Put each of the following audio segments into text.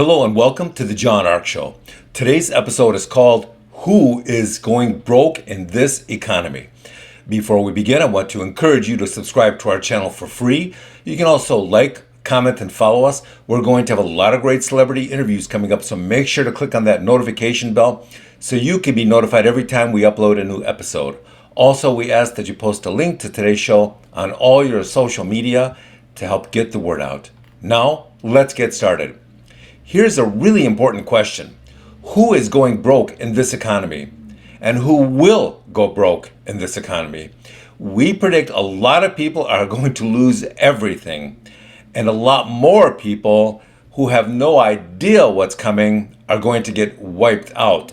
Hello and welcome to the John Ark Show. Today's episode is called Who is Going Broke in This Economy? Before we begin, I want to encourage you to subscribe to our channel for free. You can also like, comment, and follow us. We're going to have a lot of great celebrity interviews coming up, so make sure to click on that notification bell so you can be notified every time we upload a new episode. Also, we ask that you post a link to today's show on all your social media to help get the word out. Now, let's get started. Here's a really important question. Who is going broke in this economy? And who will go broke in this economy? We predict a lot of people are going to lose everything, and a lot more people who have no idea what's coming are going to get wiped out.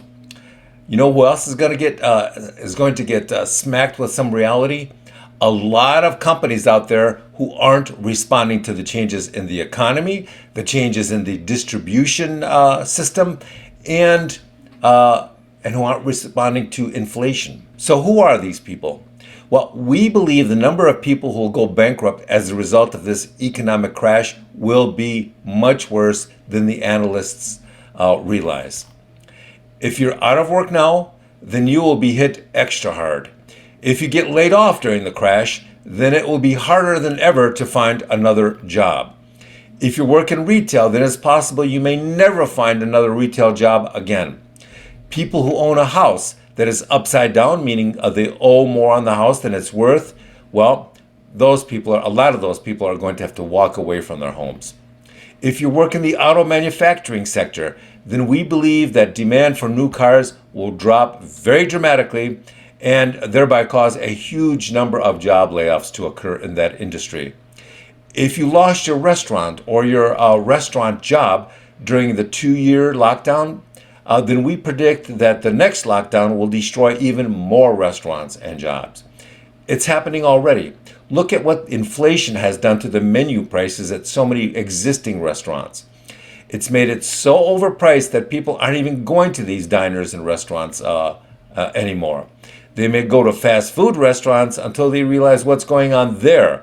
You know who else is going to get smacked with some reality? A lot of companies out there who aren't responding to the changes in the economy, the changes in the distribution system, and who aren't responding to inflation. So who are these people? Well, we believe the number of people who will go bankrupt as a result of this economic crash will be much worse than the analysts realize. If you're out of work now, then you will be hit extra hard. If you get laid off during the crash, then it will be harder than ever to find another job. If you work in retail, then it's possible you may never find another retail job again. People who own a house that is upside down, meaning they owe more on the house than it's worth, well, a lot of those people are going to have to walk away from their homes. If you work in the auto manufacturing sector, then we believe that demand for new cars will drop very dramatically and thereby cause a huge number of job layoffs to occur in that industry. If you lost your restaurant or your restaurant job during the 2-year lockdown, then we predict that the next lockdown will destroy even more restaurants and jobs. It's happening already. Look at what inflation has done to the menu prices at so many existing restaurants. It's made it so overpriced that people aren't even going to these diners and restaurants anymore. They may go to fast food restaurants until they realize what's going on there.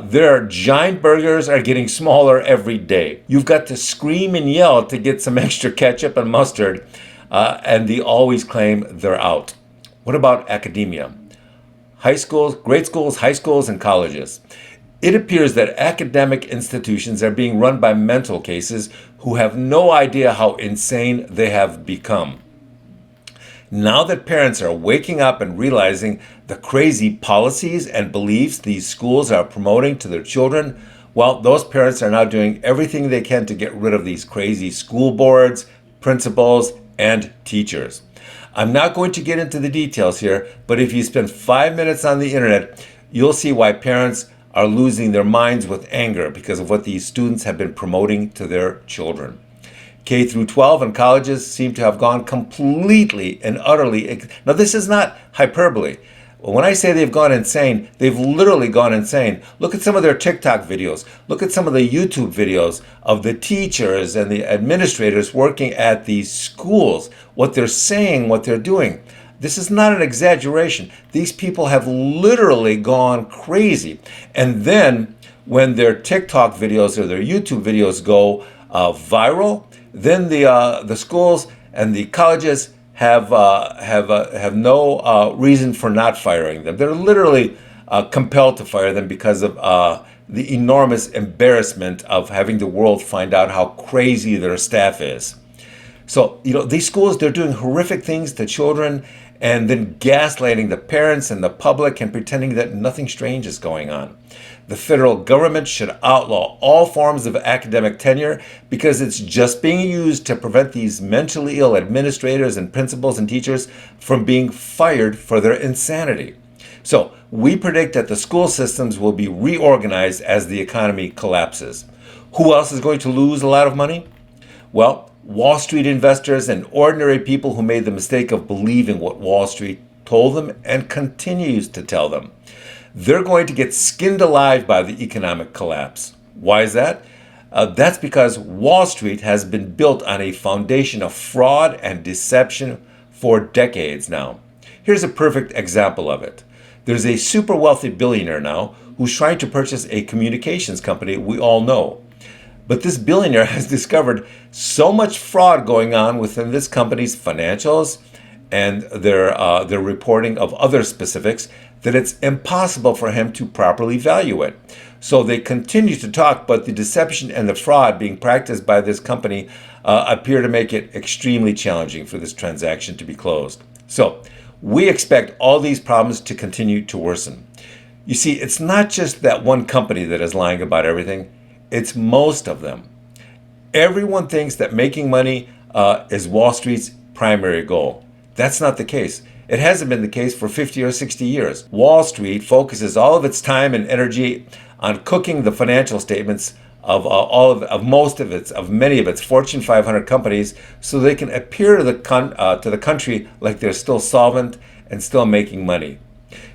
Their giant burgers are getting smaller every day. You've got to scream and yell to get some extra ketchup and mustard, and they always claim they're out. What about academia? High schools, grade schools, high schools, and colleges. It appears that academic institutions are being run by mental cases who have no idea how insane they have become. Now that parents are waking up and realizing the crazy policies and beliefs these schools are promoting to their children, well, those parents are now doing everything they can to get rid of these crazy school boards, principals, and teachers. I'm not going to get into the details here, but if you spend 5 minutes on the internet, you'll see why parents are losing their minds with anger because of what these students have been promoting to their children. K through 12 and colleges seem to have gone completely and utterly. Now, this is not hyperbole. When I say they've gone insane, they've literally gone insane. Look at some of their TikTok videos. Look at some of the YouTube videos of the teachers and the administrators working at these schools, what they're saying, what they're doing. This is not an exaggeration. These people have literally gone crazy. And then when their TikTok videos or their YouTube videos go viral, then the schools and the colleges have no reason for not firing them. They're literally compelled to fire them because of the enormous embarrassment of having the world find out how crazy their staff is. So, these schools, they're doing horrific things to children and then gaslighting the parents and the public and pretending that nothing strange is going on. The federal government should outlaw all forms of academic tenure because it's just being used to prevent these mentally ill administrators and principals and teachers from being fired for their insanity. So we predict that the school systems will be reorganized as the economy collapses. Who else is going to lose a lot of money? Well, Wall Street investors and ordinary people who made the mistake of believing what Wall Street told them and continues to tell them. They're going to get skinned alive by the economic collapse. Why is that? That's because Wall Street has been built on a foundation of fraud and deception for decades now. Here's a perfect example of it. There's a super wealthy billionaire now who's trying to purchase a communications company we all know. But this billionaire has discovered so much fraud going on within this company's financials and their reporting of other specifics that it's impossible for him to properly value it. So they continue to talk, but the deception and the fraud being practiced by this company appear to make it extremely challenging for this transaction to be closed. So we expect all these problems to continue to worsen. You see, it's not just that one company that is lying about everything, it's most of them. Everyone thinks that making money is Wall Street's primary goal. That's not the case. It hasn't been the case for 50 or 60 years. Wall Street focuses all of its time and energy on cooking the financial statements of many of its Fortune 500 companies, so they can appear to the country like they're still solvent and still making money.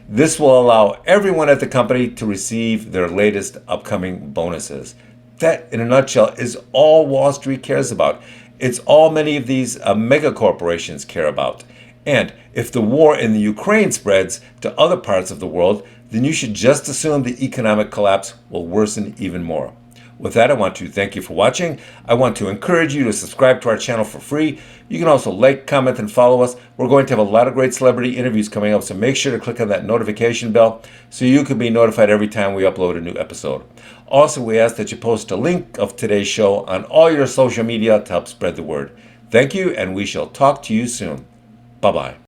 This will allow everyone at the company to receive their latest upcoming bonuses. That, in a nutshell, is all Wall Street cares about. It's all many of these mega corporations care about. And if the war in the Ukraine spreads to other parts of the world, then you should just assume the economic collapse will worsen even more. With that, I want to thank you for watching. I want to encourage you to subscribe to our channel for free. You can also like, comment, and follow us. We're going to have a lot of great celebrity interviews coming up, so make sure to click on that notification bell so you can be notified every time we upload a new episode. Also, we ask that you post a link of today's show on all your social media to help spread the word. Thank you, and we shall talk to you soon. Bye-bye.